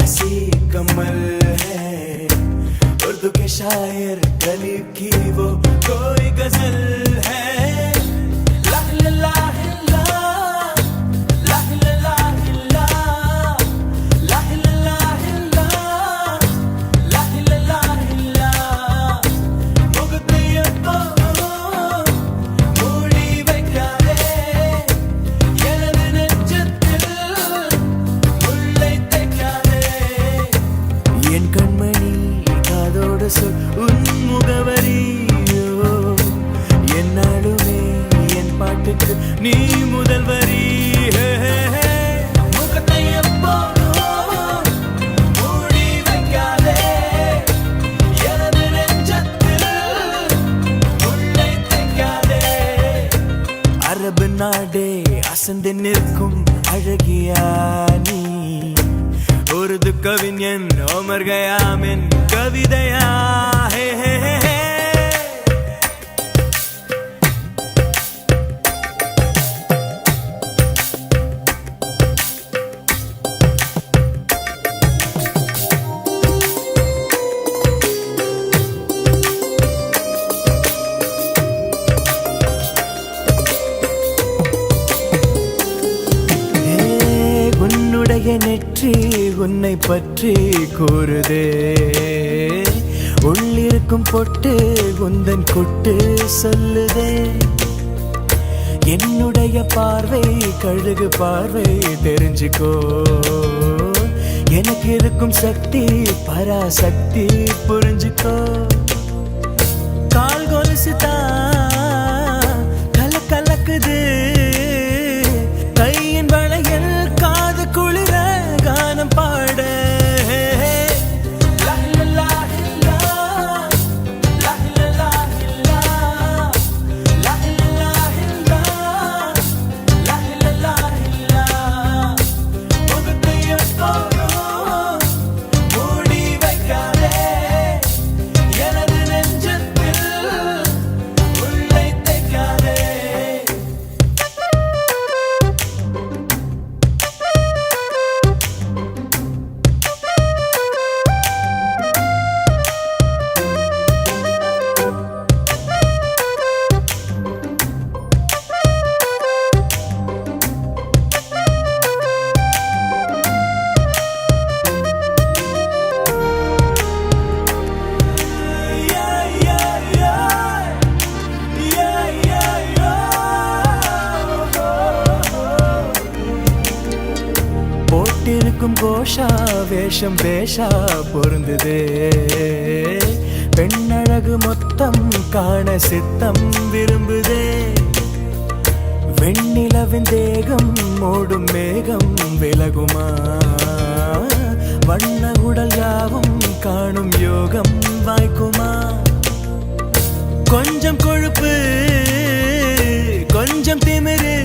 सी कमल है, उर्दू के शायर गरीब की वो कोई गजल है। உன் முகவரியோ என்னாலுமே என் பாட்டுக்கு நீ முதல்வரி. முகத்தை எப்போதும் மூடி வைக்காதே, எனது நெஞ்சத்தில் முள்ளை தைக்காதே. அரபு நாடே அசந்து நிற்கும் அழகியா நீ, உருது கவிஞன் ஓமர் கயாமின் கவிதையா. உன்னுடைய நெற்றி உன்னை பற்றி கூறுதே, உள்ளிருக்கும் பொட்டு உந்தன் கொட்டு சொல்லுதே. என்னுடைய பார்வை கழுகு பார்வை தெரிஞ்சுக்கோ, எனக்கு இருக்கும் சக்தி பராசக்தி புரிஞ்சுக்கோ. கால் கொலுசு தான் கலக்குது, கையின் வளையல் காது குளிர கானம் பாட. போட்டிருக்கும் கோஷா வேஷம் பேஷா பொருந்துதே, பெண்ணழகு மொத்தம் காண சித்தம் விரும்புதே. வெண்ணிலவின் தேகம் மூடும் மேகம் விலகுமா, வண்ண உடல் யாவும் காணும் யோகம் வாய்க்குமா. கொஞ்சம் கொழுப்பு கொஞ்சம் திமிரு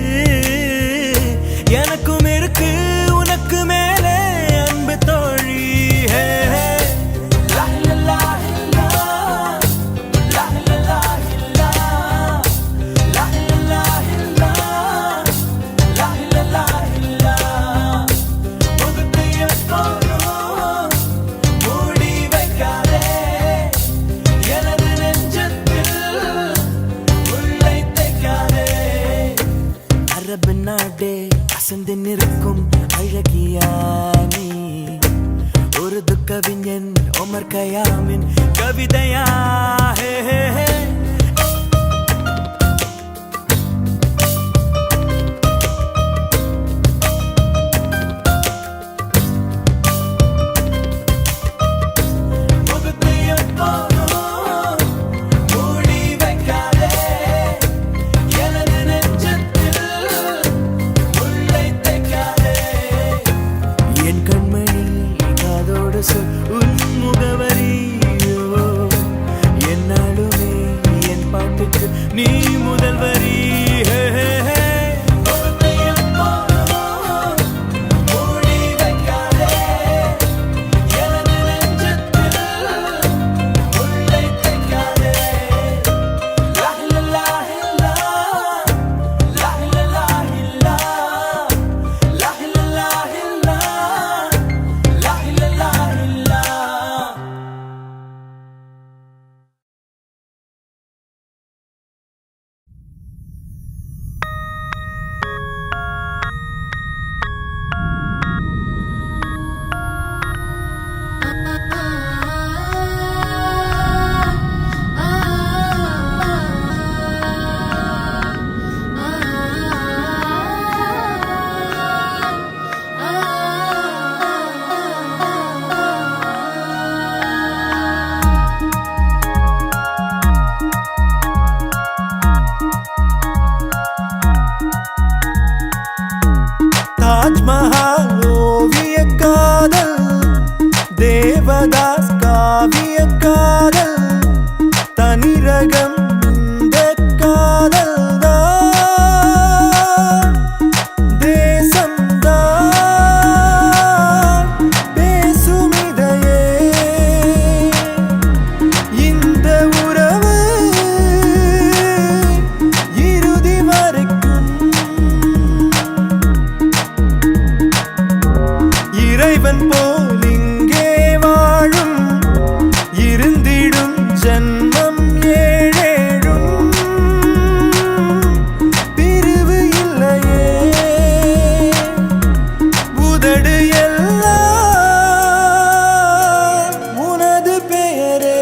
எனக்கும் இருக்கு, உனக்கு மேலே அன்பு தோழி. அரபு நாடே அசந்து நிற்கும் அழகியா நீ, உருது கவிஞன் ஓமர் கயாமின் கவிதையா. உன் முகவரியோ என்னாலுமே என் பாட்டுக்கு நீ முதல்வரி. போல் இங்கே வாழும் இருந்திடும் ஜன்மம் ஏழேழும் பிரிவு இல்லையே உதடு எல்லாம் உனது பெயரே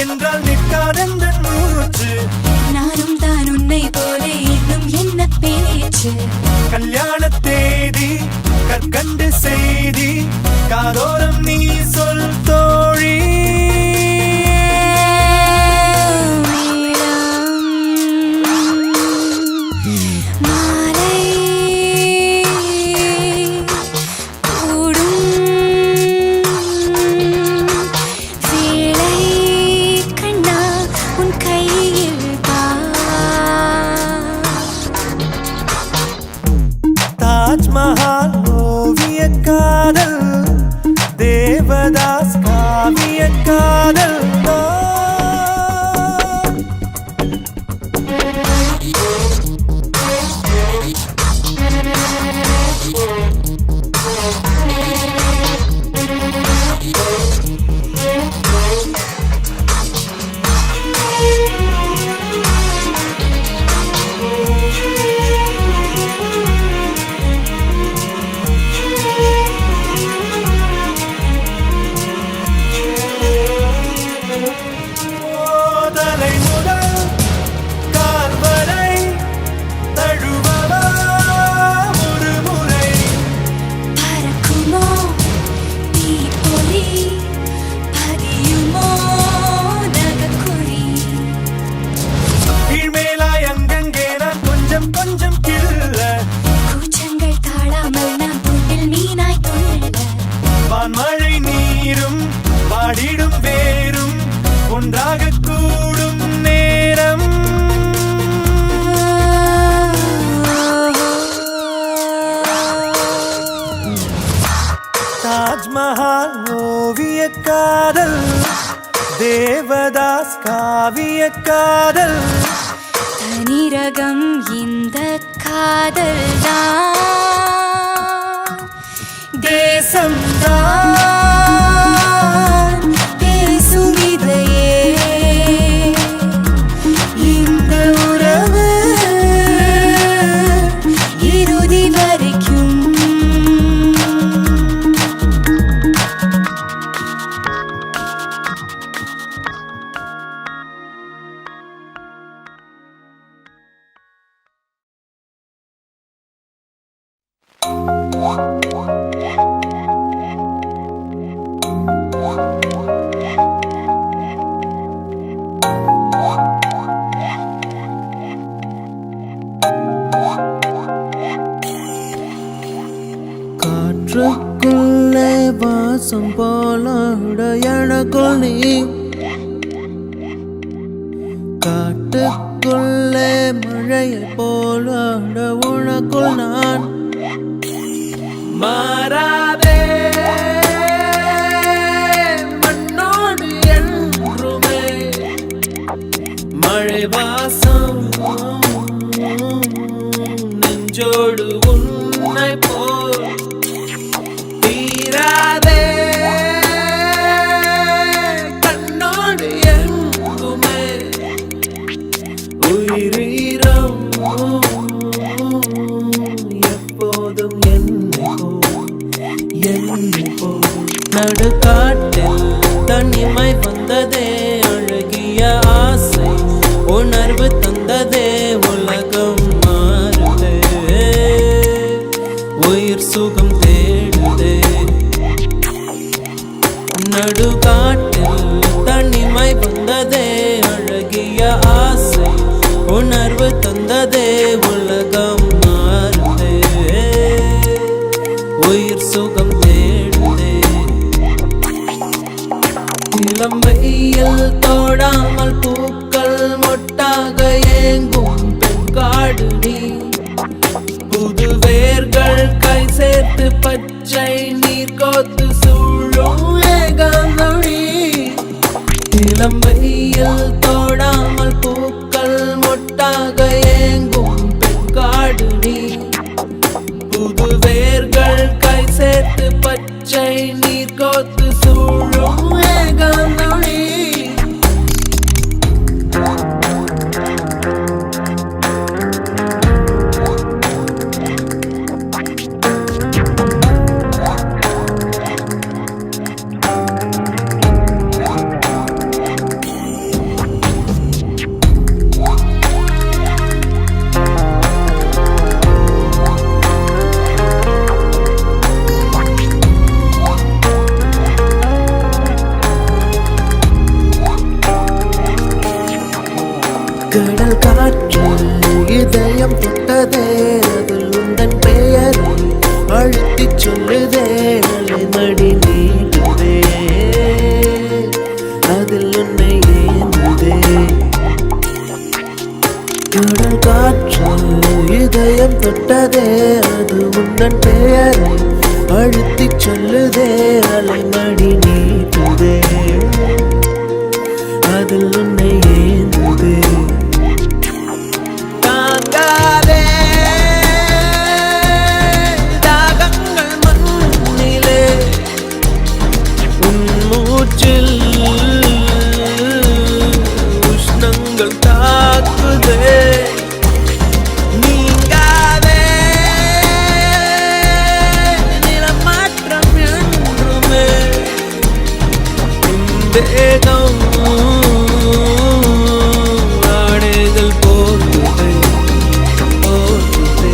என்றால் நிற்காதெந்த மூச்சு நானும் தான் உன்னை போல இன்னும் என்ன பேச்சு கல்யாண தேதி கற்கண்டு செய்தி காதோரம் நீ சொல் தோழி தாஜ்மஹால் ஓவிய காதல் தேவதாஸ் காவிய காதல் கொஞ்சம் கிள்ள கூச்சங்கள் தாழாமல் நான் துண்டில் மீனாய் துள்ள வான்மழை நீரும் வாடிடும் வேரும் ஒன்றாக கூடும் நேரம் தாஜ்மஹால் ஓவிய காதல் தேவதாஸ் காவிய காதல் தனிரகம் இந்த காதல் தான் தேசம்தான் பேசும் இதையே இந்த உறவு இறுதி வரைக்கும் காற்றுக்குள்ளே வாசம் போல எனக்குள் நீ காட்டுக்குள்ளே மழையை போல உனக்குள் நான் மாறாதே மண்ணோடு என்றுமே மழை வாசம் நெஞ்சோடு உன்னை போல் தீராதே கண்ணோடு எங்குமே உயிரீரம் எப்போதும் என் என்னை போ நடுக்காட்டில் தனிமை வந்ததே அழகிய ஆசை உணர்வு தந்ததே உலகம் மாறுதே உயிர் சுகம் தேடுதே நடுக்காட்டில் தனிமை வந்ததே அழகிய ஆசை உணர்வு தந்ததே உலகம் மாறுதே உயிர் சுகம் தேடுதே இளம் வெயில் தோடாமல் பூக்கள் மொட்டாக ஏங்கும் பெண்காடு நீ புது வேர்கள் கை சேர்த்து பச்சை நீர் கோத்து சூழும் ஏகாந்தொழி இளம் வெயில் தோடாமல் பூக்கள் மொட்டாக ஏங்கும் பெண்காடு நீ புது வேர்கள் கை சேர்த்து பச்சை நீர் கோத்து சூழும் ஏகாந்தொழி கடல் காற்று இதயம் தொட்டதே அதில் உந்தன் பெயரை அழுத்திச் சொல்லுதே அலைமடி நீடுதே அதில் உன்னை ஏந்துதே கடல் காற்று இதயம் தொட்டதே அது உந்தன் பெயரை அழுத்திச் சொல்லுதே அலைமடி நீடுதே அதில் உன்னை ஏந்துதே உஷ்ணங்கள் தாக்குதே நீங்காதே நிலமாற்றம் என்றுமே தேகம் ஆடைகள் போகுதே போகுதே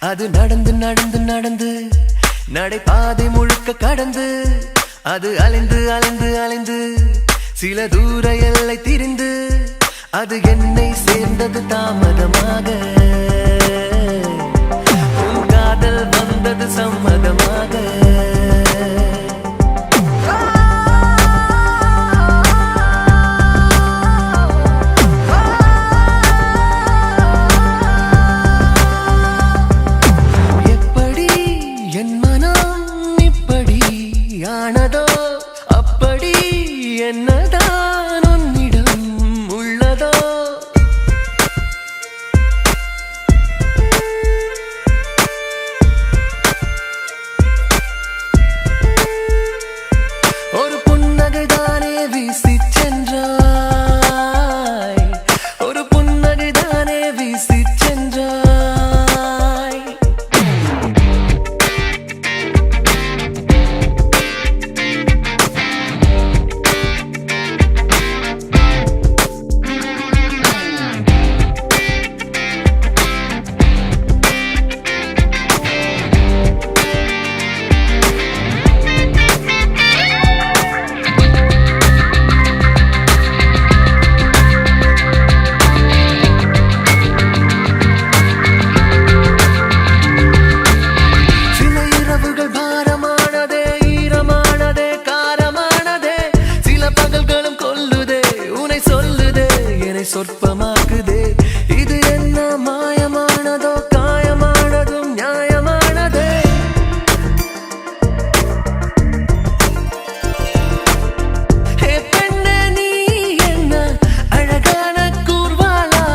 அது நடந்து நடந்து நடந்து நடைபாதை முழுக்க கடந்து அது அலைந்து அலைந்து அலைந்து சில தூர எல்லை திரிந்து அது என்னை சேர்ந்தது தாமதமாக உன் காதல் வந்தது சம்மதமாக என்னதான் உன்னிடம் உள்ளதோ ஒரு புன்னகைதானே வீசி சென்றாய் ஒரு புன்னகைதானே வீசி சென்றாய் சொற்பமாக்குதே. இது என்ன மாயமானதோ காயமானதும் நியாயமானதே. ஹே பெண்ணே நீ என்ன அழகான கூர்வாளா,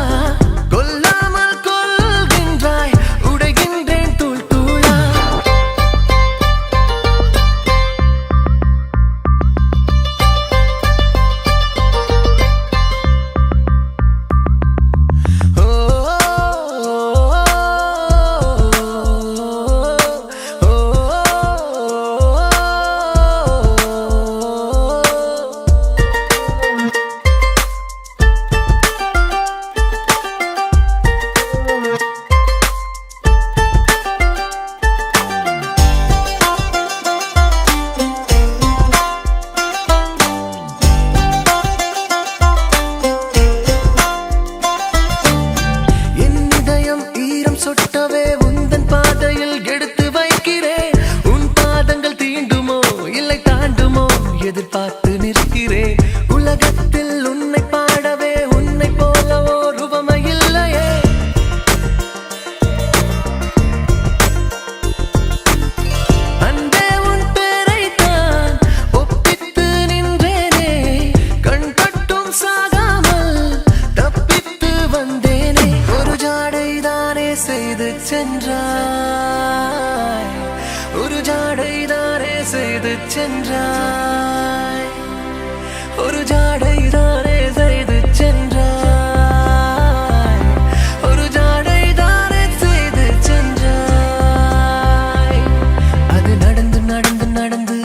கொல்லாமல் கொள்கின்றாய் உடைகின்றேன் தூள் தூளா. சொட்டவே உந்தன் பாதையில் எடுத்து வைக்கிறேன். உன் பாதங்கள் தீண்டுமோ இல்லை தாண்டுமோ எதிர்பார்த்து நிற்கிறேன். உலகத்தில் உன்னை பாடவே உன்னை போலவோ ரூபமை இல்லையே. அன்பே உன் பேரைத்தான் ஒப்பித்து நின்றேனே. கண் கட்டும் சாகாமல் தப்பித்து வந்தேனே. ஒரு ஜாடைதானே செய்து சென்றாய், ஒரு ஜாடைதானே செய்து சென்றாய், ஒரு ஜாடைதானே செய்து சென்றாய், ஒரு ஜாடைதானே செய்து சென்றாய். அது நடந்து நடந்து நடந்து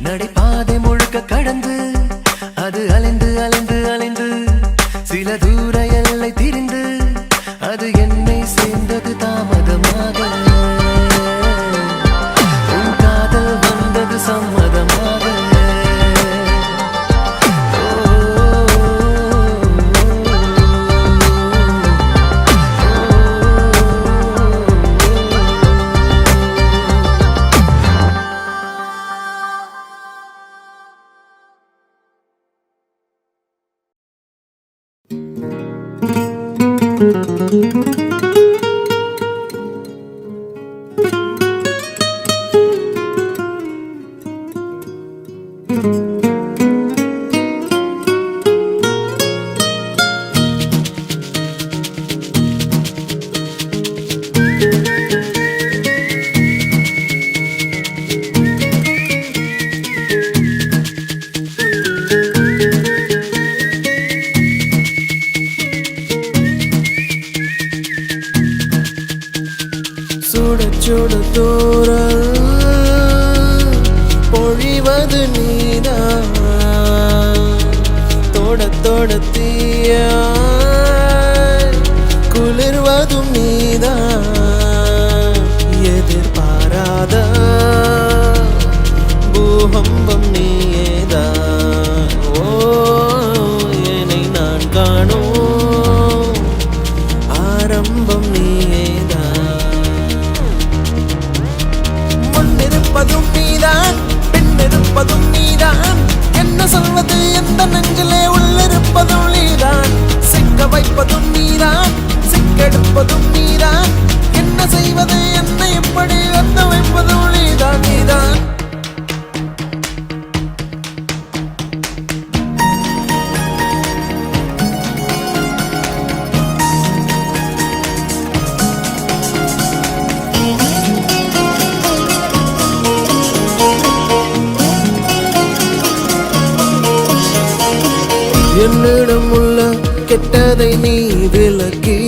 நடைபாதை முழுக்க கடந்து, அது அலைந்து அலைந்து அலைந்து சில தூர எல்லை திரிந்து, அது என்னை சேர்ந்தது தாமதமாக. உன் காதல் வந்தது சம்மதமாக. தூரல் பொழிவது நீதான், தொட தொட தீயா குளிர்வதும் நீதான். எதிர்பாராத பூகம்பம் நீயேதான். ஓ என்னை நான் காணும் ஆரம்பம் நீயேதான். முன்னிருப்பதும் நீதான், பின்னிருப்பதும் நீதான். என்ன சொல்வது எந்த நெஞ்சிலே உள்ளிருப்பதும் நீதான். சிக்க வைப்பதும் நீதான், சிக்கெடுப்பதும் நீதான். என்ன செய்வது என்ன எப்படி வெத்த வைப்பதும் நீதான் நீதான். என்னிடம் உள்ள கெட்டதை நீ விலக்கி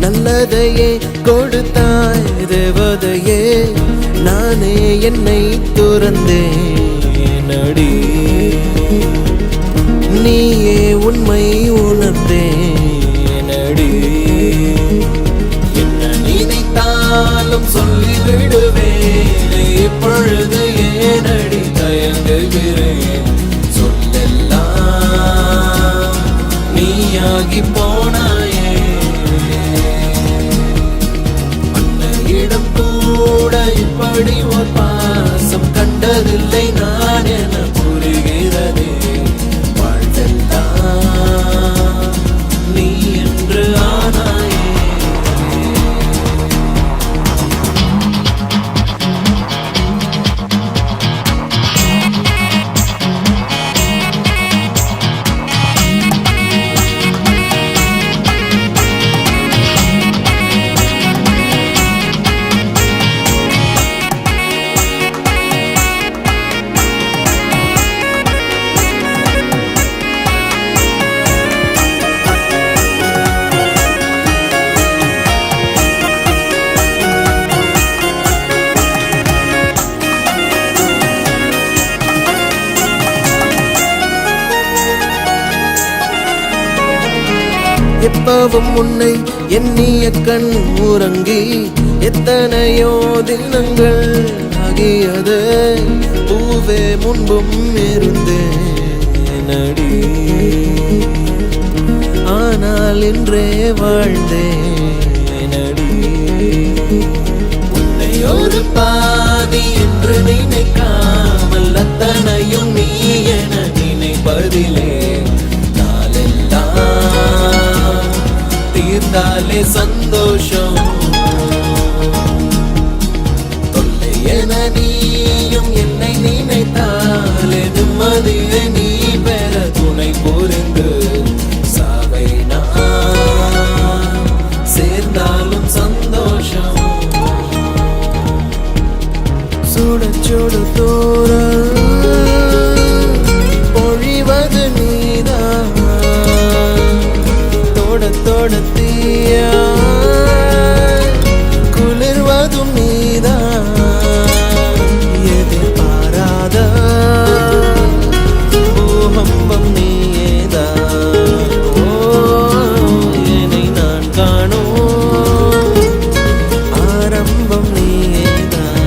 நல்லதையே கொடுத்தாய் தேவதையே. நானே என்னை துறந்தேன் அடி, நீயே உண்மை உணர்ந்தேன் அடி. என்ன நினைத்தாலும் சொல்லிவிடுவேன், இப்பொழுது ஏனடி தயங்குகிறேன். சொல்லெல்லாம் நீயாகி போனாயே. அன்னையிடம் கூட இப்படி ஒரு பாசம் கண்டதில்லை நான் என புரிகிறதே. வாழ்வெல்லாம் நீ எப்பவும் உன்னை எண்ணிய கண் உறங்கி எத்தனையோ தினங்கள் ஆகியது. பூவே முன்பும் இருந்தேனடி, ஆனால் இன்றே வாழ்ந்தேனடி. உன்னை ஒரு பாதி என்று நினைக்காமல் அத்தனையும் நீ என நினைப்பதிலே நாளெல்லாம் தீர்ந்தாலே சந்தோஷம். தொல்லை என நீயும் என்னை நினைத்தாலே நிம்மதியை நீ பெற துணை புரிந்து சாவை நான் சேர்ந்தாலும் சந்தோஷம். சுட சுட தோறல் பொழிவது நீதான், தொட தொட தீயா குளிர்வதும் நீதான். எதிர்பாராத பூகம்பம் நீயேதான். ஓ, என்னை நான் காணும் ஆரம்பம் நீயேதான்.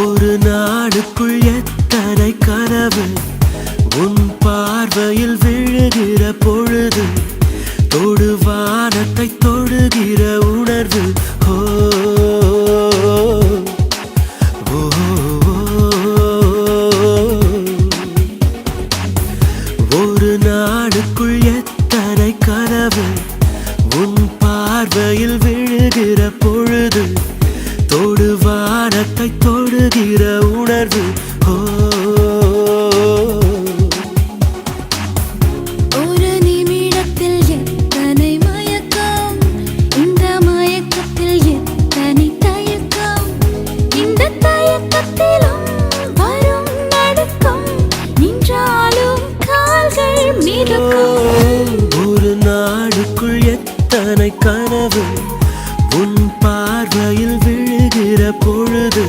ஒரு நாடுக்குள் எத்தனை கனவு உன் பார்வையில் விழுகிற பொழுது, தொடுவானத்தை தொடுகிற உணர்வு. ஓ, ஓ, ஒரு நாடுக்குள் எத்தனை கனவு உன் பார்வையில் விழுகிற பொழுது, தொடுவானத்தை தொடுகிற உணர்வு. ஓ, ஒரு நிமிடத்தில் எத்தனை மயக்கம், இந்த மயக்கத்தில் எத்தனை தயக்கம், இந்த தயக்கத்திலும் வரும் நடுக்கம், நின்றாலும் கால்கள் மிதக்கும். ஒரு நாடுக்குள் எத்தனை கனவு உன் பார்வையில் விழுகிற பொழுது,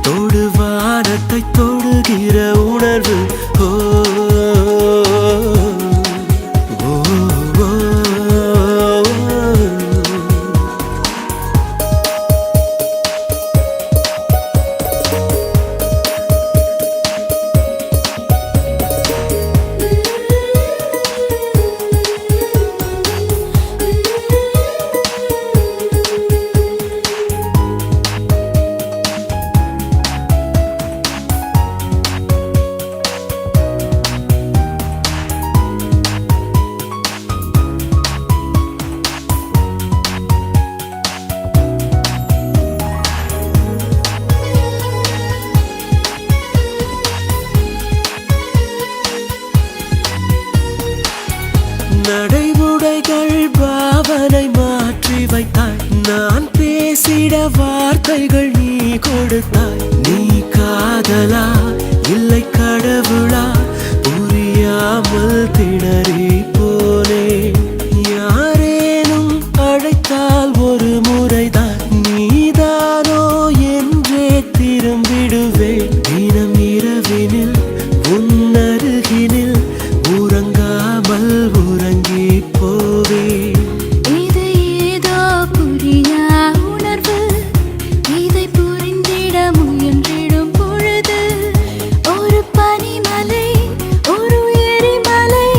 தொடுவானத்தை தொடுகிற உணர்வு. ஓ, ஓ, ஓ, நடைமுறைகள் பாவனை மாற்றி வைத்தாய், நான் பேசிட வார்த்தைகள் நீ கொடுத்தாய். நீ காதலா இல்லை கடவுளா புரியாமல் திணறி போனே. யாரேனும் அழைத்தால் ஒரு முறைதான் நீதானோ என்றே திரும்பிடுவேன். தினம் இரவினில் உன்னருகினில் உறங்காமல் உறங்கி போவே. இது ஏதோ புரியா உணர்வு, இதை புரிந்திட முயன்றிடும் பொழுது, ஒரு பனிமலை ஒரு எரிமலை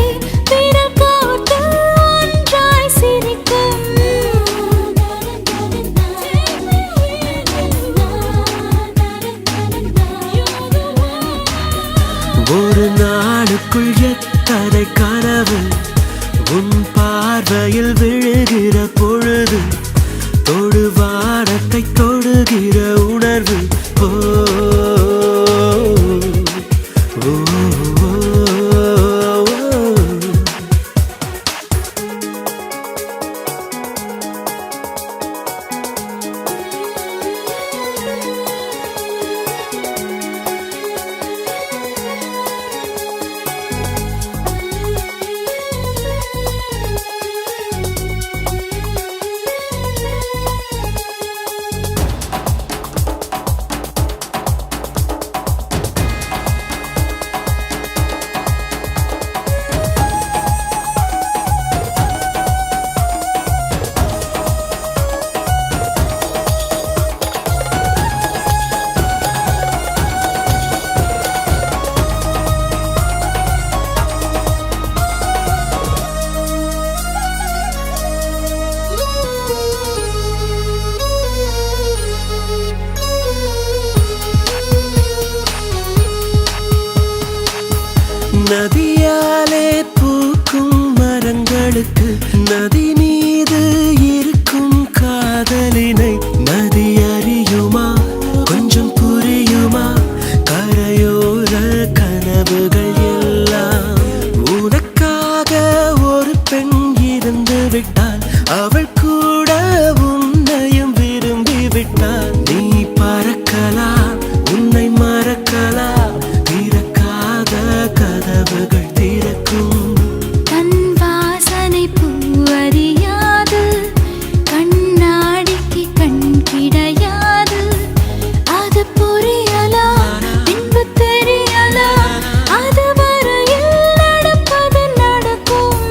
விரல் கோர்த்து ஒன்றாய் சிரிக்கும். ஒரு நாளுக்குள் எத்தனை கனவு உன் பார்வையில் விழுகிற பொழுது தொடுவானத்தை தொடுகிற உணர்வு ஓ ஓ, ஓ, ஓ. நதியாலே பூக்கும் மரங்களுக்கு நதி மீது இருக்கும் காதலினை நதி அறியுமா கொஞ்சம் புரியுமா கரையோர கனவுகள் எல்லாம் உனக்காக ஒரு பெண் இருந்து விட்டாள் அவள் கூட உன்னையும் விரும்பி விட்டாள் நீ பறக்கலாம் உன்னை மறக்கலாம் கதவுகள் திறக்கும் கண் வாசனை பூவறியாது கண்ணாடிக்கு கண் கிடையாது அது புரியலா பின்பு தெரியலா அது வரையில் நடப்பது நடக்கும்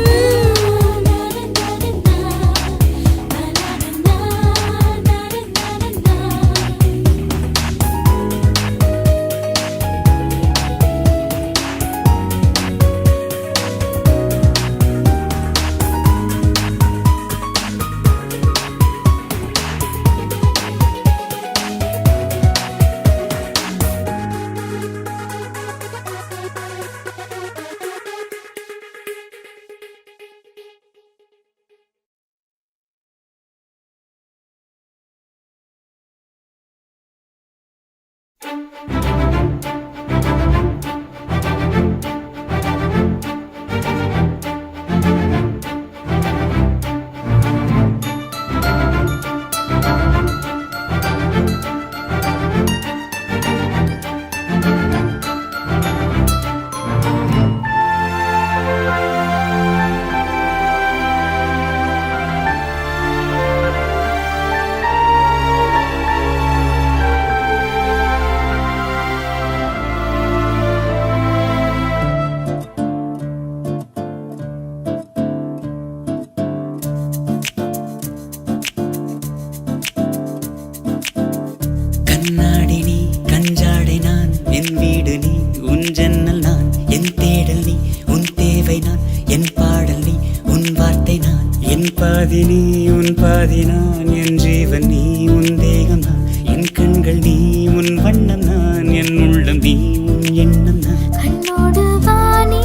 பாதி நீ உன் பாதி நான் என் ஜீவன் நீ உன் தேகம் நான் என் கண்கள் நீ உன் வண்ணம் நான் என் உள்ளம் நீ உன் எண்ணம் நான் கண்ணோடு வாணி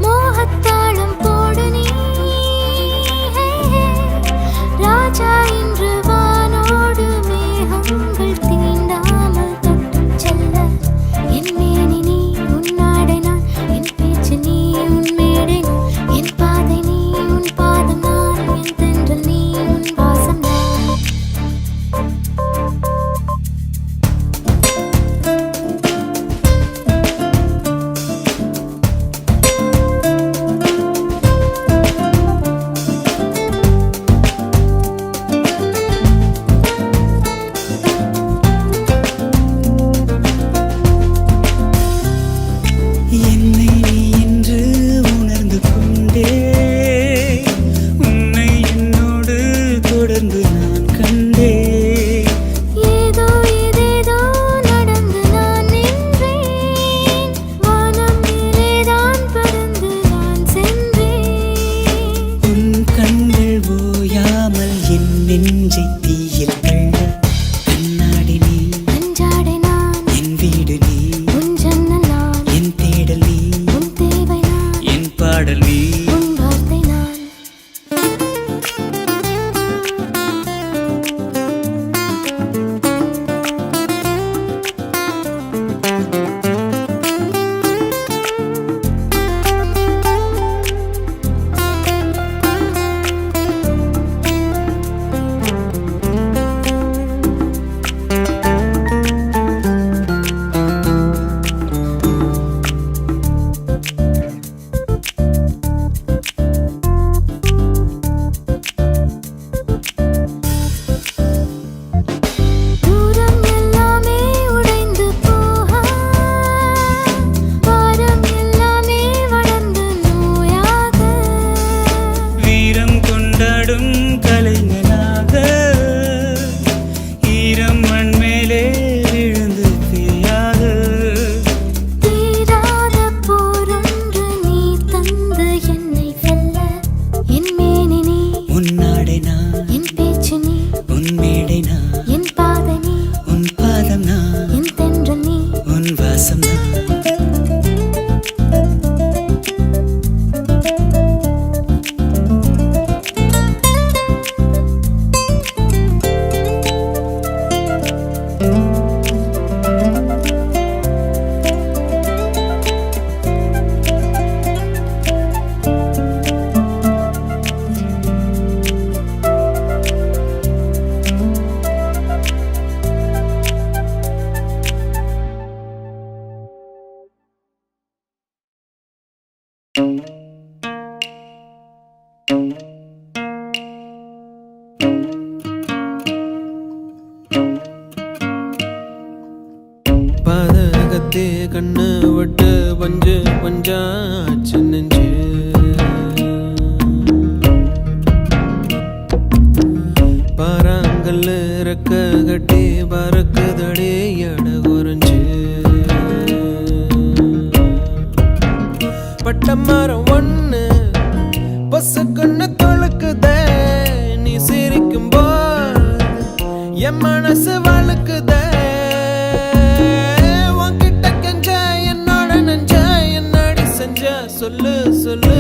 மோகத்தாளம் போடு நீ ராஜா இன்று வானோடு மேகங்கள் தீண்டாமல் தொட்டு செல்ல என் மேனி நீ உன்னாடை நான் என் பேச்சு நீ உன் மேடை நான் என் பாதை நீ உன் பாதம் நான் பாதகத்தே கண்ணு விட்டு பஞ்சு பஞ்சாச்சு நெஞ்சு பாறாங்கல்ல ரெக்க கட்டி பறக்குதடே எட குறைஞ்சு பட்ட மரம் ஒண்ணு பசுக்குன்னு தொழுக்குதே நீ சிரிக்கும் போது என் மனசு வழுக்குதே சொல்லு சொல்லு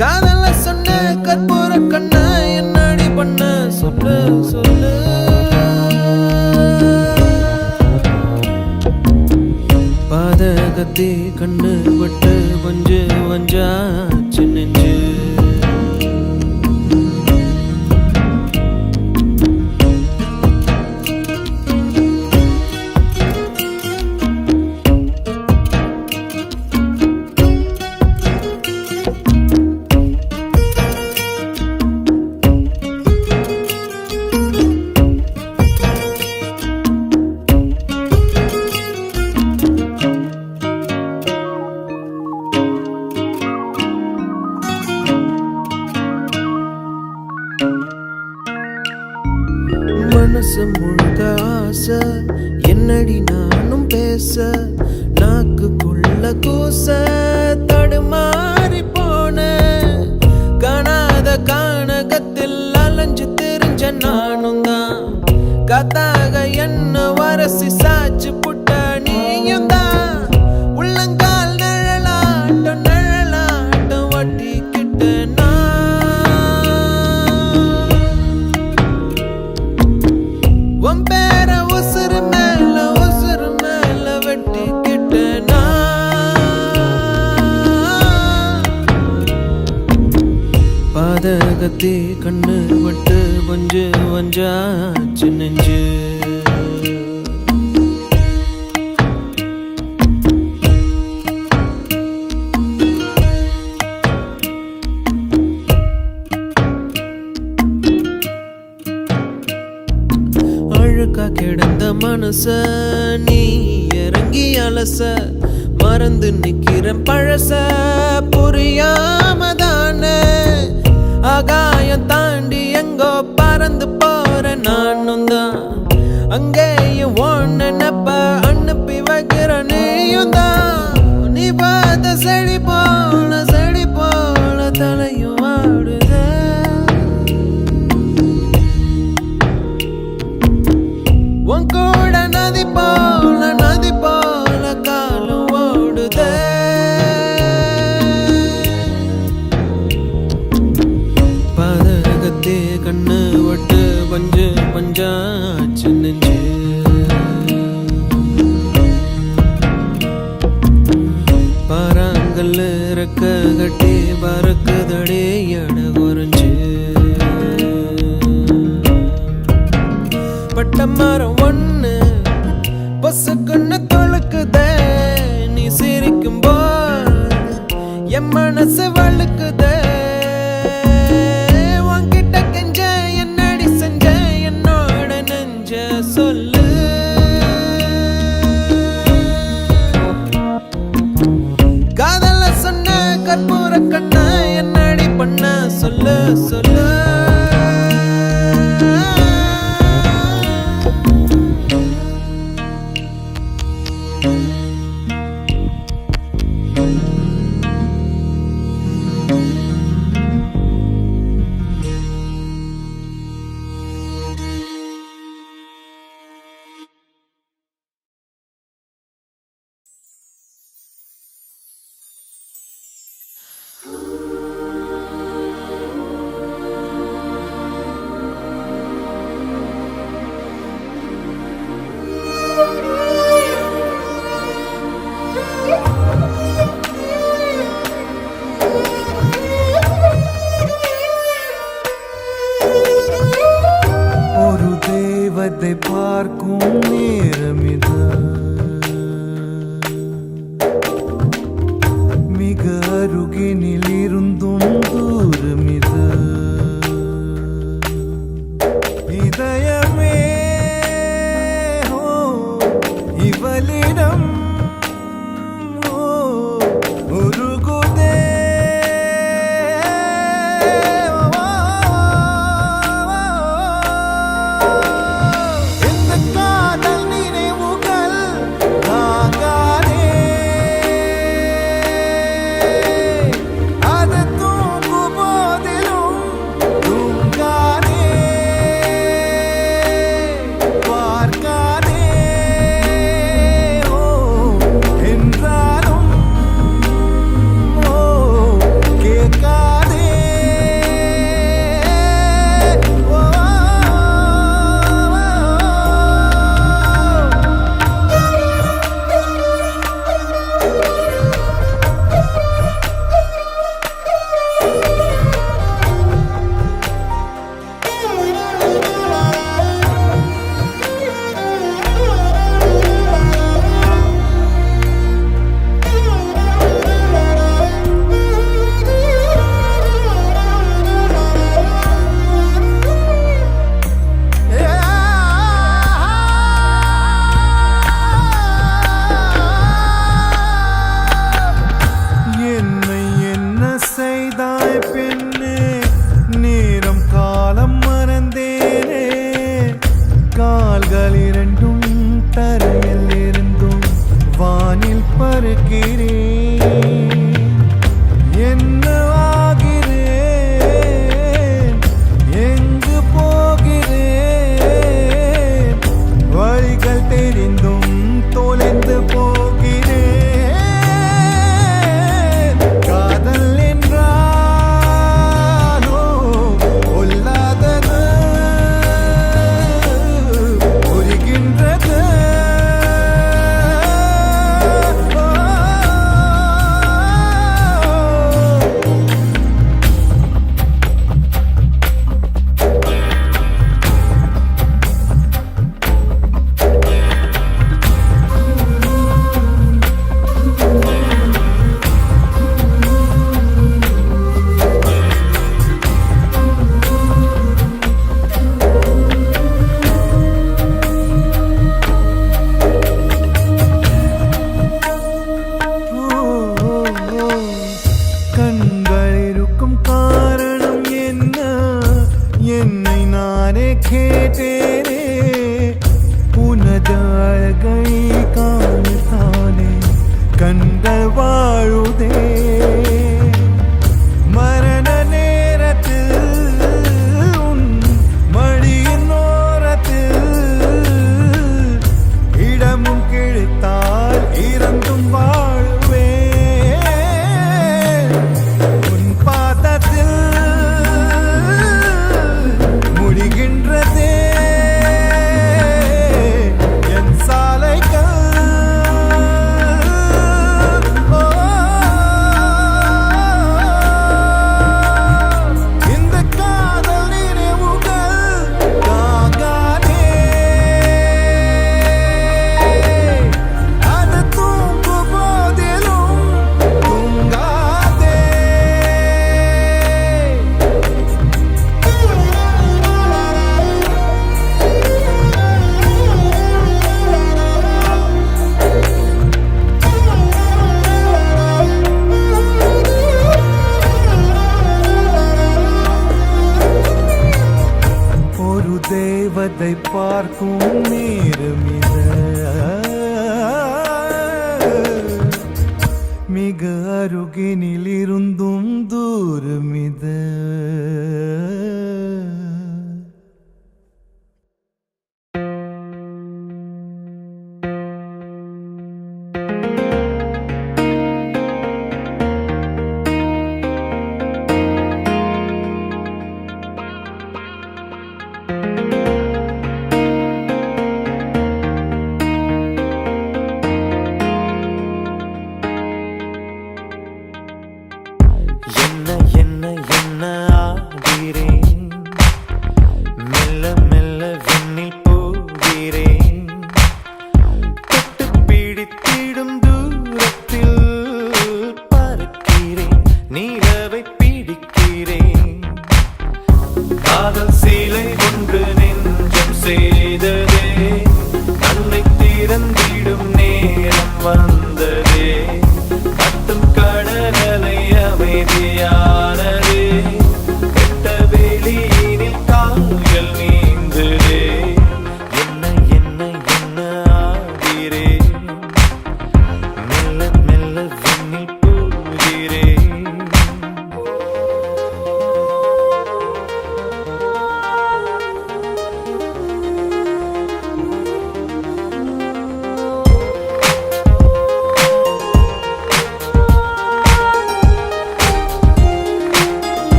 காதல சொன்ன கற்பூர கண்ண என்னடி பண்ண சொல்லு சொல்லு பாதகத்தே கண்ணு விட்டு பஞ்சு வஞ்சாச்சு நெஞ்சு மனசு முழுக்க ஆசை என்னடி நானும் பேச நாக்குக்குள்ள கூச தடுமாறி போன காணாத கானகத்தில் அலைஞ்சு திரிஞ்ச நானும் தான் காத்தாக என்ன வரசி சாச்சு புட்ட நீயும் தான் உள்ளங்கால் நிழலாட்டம் நிழலாட்டம் வட்டிக்கிட்ட உன் பேர உசுறு மேல வெட்டிக்கிட்ட பாதகத்தே கண்ணு விட்டு பஞ்சு வஞ்சாச்சு நெஞ்சு அழுக்கா கிடந்த மனச நீ இறங்கி அலச மறந்து நிக்கிறேன் பழச புரியாமதான ஆகாயம் தாண்டி எங்கோ பறந்து போற நானும் தான் அங்கேயும் ஒன்னு நப்ப அனுப்பி வைக்கிற நீயும் தான் நீ பார்த்த செடி போல தலையும் ஆடுத உன் கூட நதி போல காலம் ஓடுதே பாதகத்தே கண்ணு விட்டு பஞ்சு பஞ்சாச்சு நெஞ்சு பாறாங்கல்ல ரெக்க கட்டி பறக்குதடே எட குறைஞ்சு பட்ட மரம் ஒண்ணு பசுக்குன்னு தொழுக்குதே நீ சிரிக்கும் போது என் மனசு வழுக்குதே உன்கிட்ட கெஞ்ச என்னடி செஞ்ச என்னோட நெஞ்ச சொல்லு காதல சொன்ன கற்பூர கண்ண என்னடி பண்ண சொல்லு சொல்லு பார்க்கும் நேரமிது இவளிடம் உருகுதே இந்த காதல் நினைவுகள் தாங்காதே அது தூங்கும் போதிலும் தூங்காதே பார்க்காதே ஓ என்றாலும் ஓ கேட்காதே ஓ என்னை என்ன செய்தாய் பெண்ணே நேரம் காலம் மறந்தேனே கால்கள் இரண்டும் தரையில் இருந்தும் வானில் பறக்கிறேன் என்ன ஆகிறேன் எங்கு போகிறேன் வழிகள் தெரிந்தும் தொலைந்து போகிறேன் காதல் என்றாலோ பொல்லாதது புரிகின்றது கண்கள் இருக்கும் காரணம் என்ன என்னை நானே கேட்டேனே உனது அழகை காணத்தானே கண்கள் வாழுதே மரண நேரத்தில் உன் மடியின் ஓரத்தில் இடமும் கிழித்தால் இறந்தும் வாழ்வேன் உன் பாதத்தில் முடிகின்றதே என் சாலைகள் ஓ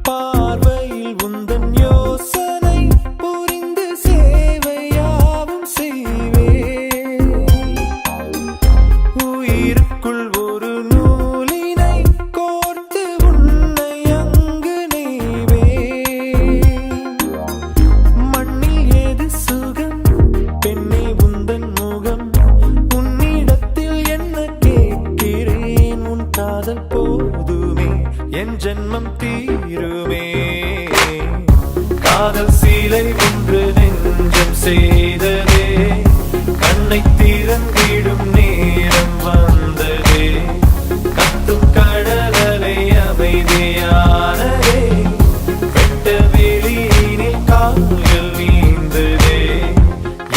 பார்வையில் உந்தன் யோசனை புரிந்து சேவையாவும் செய்வேன். உயிருக்குள் ஒரு நூலினை கோர்த்து உன்னை அங்கு நெய்வேன். மண்ணில் எது சுகம் பெண்ணே உந்தன் முகம், உன்னிடத்தில் என்ன கேட்கிறேன். உன் காதல் போதுமே என் ஜென்மம் தீருமே. காதல் சீலை ஒன்று நெஞ்சம் செய்ததே, கண்ணை திறந்திடும் நேரம் வந்ததே. கத்தும் கடலலை அமைதியானதே, வெட்ட வெளியினில் கால்கள் நீந்ததே.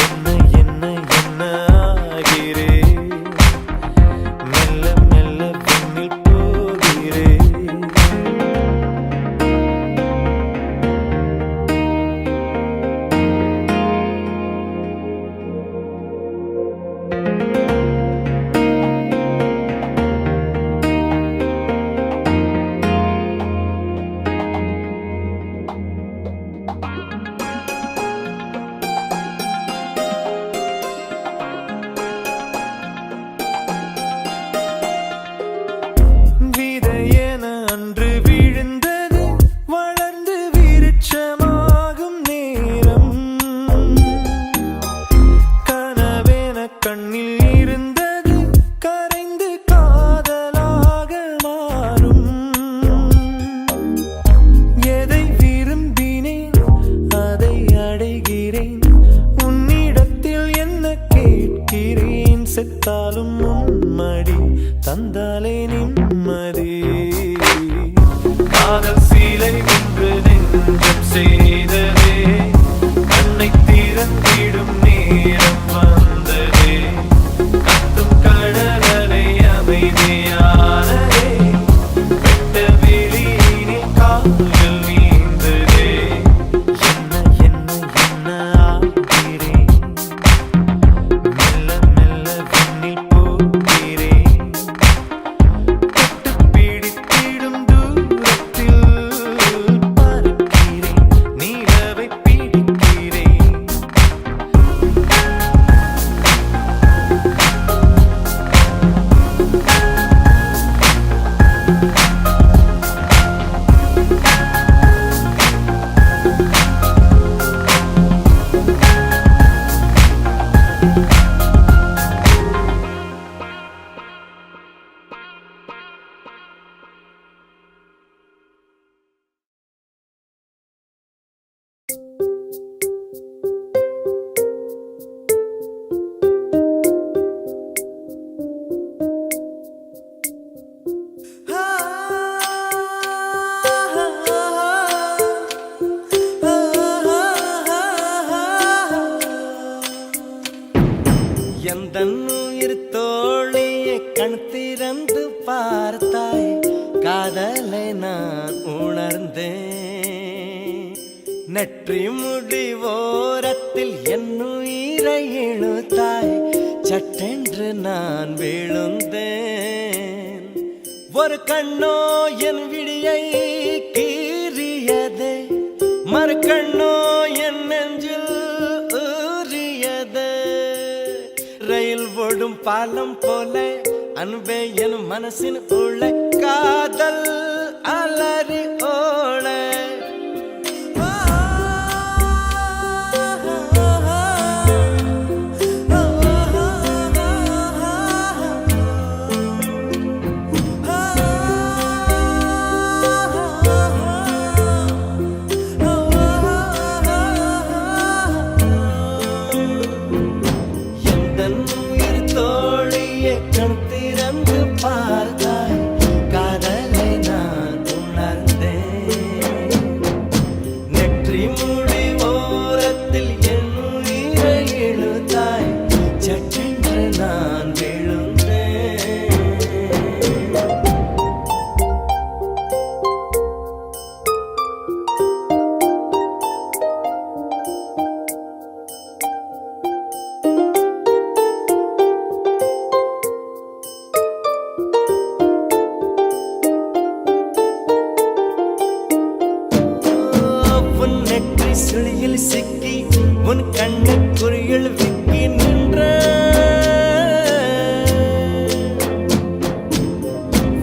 என்ன என்ன என்ன ஆகிறேன், மெல்ல மெல்ல பின்னில் போகிறேன். விதையென அன்று விழுந்தது, வளர்ந்து விருட்சமாகும் நேரம். கனவென கண்ணில் இருந்தது, கரைந்து காதலாக மாறும். எதை விரும்பினேன் அதை அடைகிறேன், உன்னிடத்தில் என்ன கேட்கிறேன். செத்தாலும் உன்மடி தந்தாலே நிம்மதி. காதல் சீலை ஒன்று நெஞ்சம் செய்ததே, கண்ணை திறந்திடும் நேரம் வந்ததே. கத்தும் கடலலை அமைதியானதே, வெட்ட வெளியினில் கால்கள் நீந்ததே. என்ன என்ன என்ன ஆகிறேன், மெல்ல மெல்ல விண்ணில் போகிறேன். தொட்டு பிடித்திடும் தூரத்தில் பறக்கிறேன், நீலவை பிடிக்கிறேன். எந்தன் உயிர் தோழியை கண் திறந்து பார்த்தாய், காதலை நான் உணர்ந்தேன். நெற்றி முடி ஓரத்தில் என் உயிரை இழுத்தாய், சட்டென்று நான் விழுந்தேன். ஒரு கண்ணோ என் விழியை கீறியதே, மறு கண்ணோ என் நெஞ்சில் ஊறியதே. ரயில் ஓடும் பாலம் போல அன்பே என் மனசின் உள்ள காதல் அலறி ஓட. எந்தன் உயிர் தோழியை கண் திறந்து பார்த்தாய், காதலை நான் உணர்ந்தேன். நெற்றி முடி ஓரத்தில் என் உயிரை இழுத்தாய், சட்டென்று நான் விழுந்தேன்.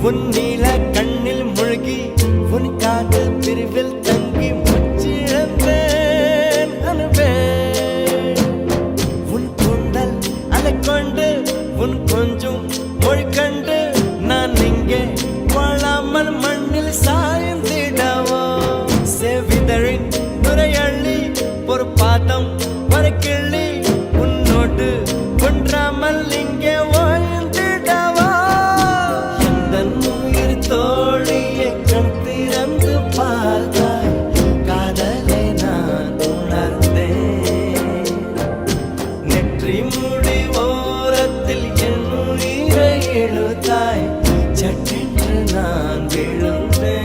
உன் நீல கண்ணில் மூழ்கி உன் காதல் பிரிவில் தங்கி முச்சிழந்தேன் அன்பே உன் கூந்தல் அலை கொண்டு உன் கொஞ்சம் மொழி கண்டு நான் இங்கே வாழாமல் மண்ணில் சாய்ந்திடவோ செவிதழின் நுரையள்ளி ஒரு பாதம் வரை கிள்ளி உன்னோடு ஒன்றாமல் இங்கே வாழ்ந்திடவோ எந்த உயிர் தோழியை கண் திறந்து பார்த்தாய் காதலை நான் உணர்ந்தேன் நெற்றி முடி ஓரத்தில் என் உயிரை இழுத்தாய் சட்டென்று நான் விழுந்தேன்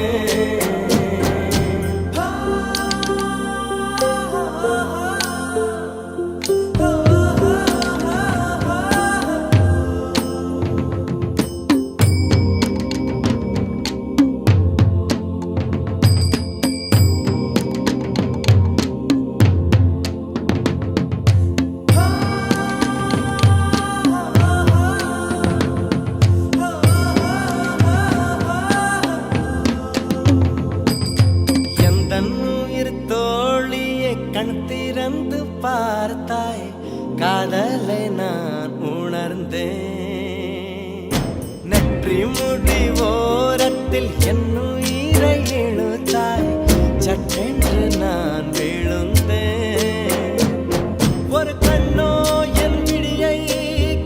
எந்தன் உயிர் தோழியை கண் திறந்து பார்த்தாய் காதலை நான் உணர்ந்தேன் நெற்றி முடி ஓரத்தில் என் உயிரை இழுத்தாய் சட்டென்று நான் விழுந்தேன் ஒரு கண்ணோ என் விழியை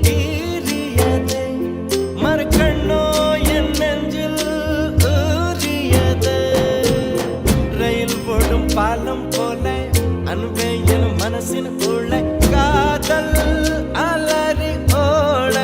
கீறியதே மறு கண்ணோ என் நெஞ்சில் ஊறியது ரயில் போடும் பாலம் போல அன்பே என் மனசின் உள்ள காதல் அலறி ஓட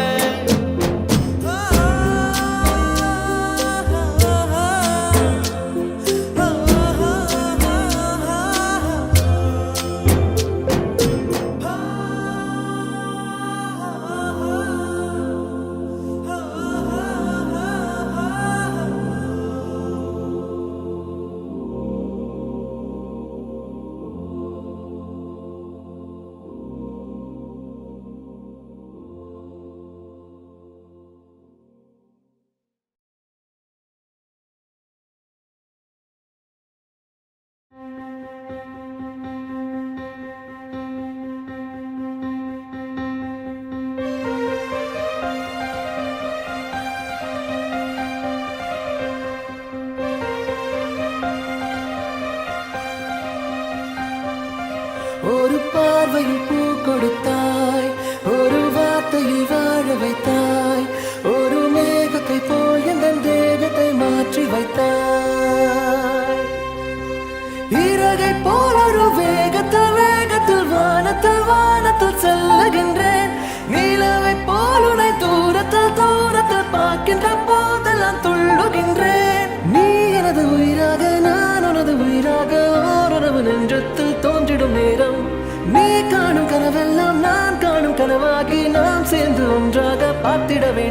ஒரு பார்வையில் பூ கொடுத்தாய் ஒரு வார்த்தையில் வாழ வைத்தாய் ஒரு மேகத்தை போல் எந்த தேகத்தை மாற்றி வைத்தாய் இறகை போல் ஒரு வேகத்தில் வேகத்தில் வானத்தில் வானத்தில் செல்லுகின்றேன் நிலவை போல் உன்னை தூரத்தில் தூரத்தில் பார்க்கின்ற போதெல்லாம் துள்ளுகின்றேன் நீ எனது உயிராக நான் உனது உயிராக ஓரளவு நெஞ்சத்தில் தோன்றிடும் நேரம் நீ காணும் கனவெல்லாம் நான் காணும் கனவாகி நாம் சேர்ந்து ஒன்றாக பார்த்திட வேண்டும்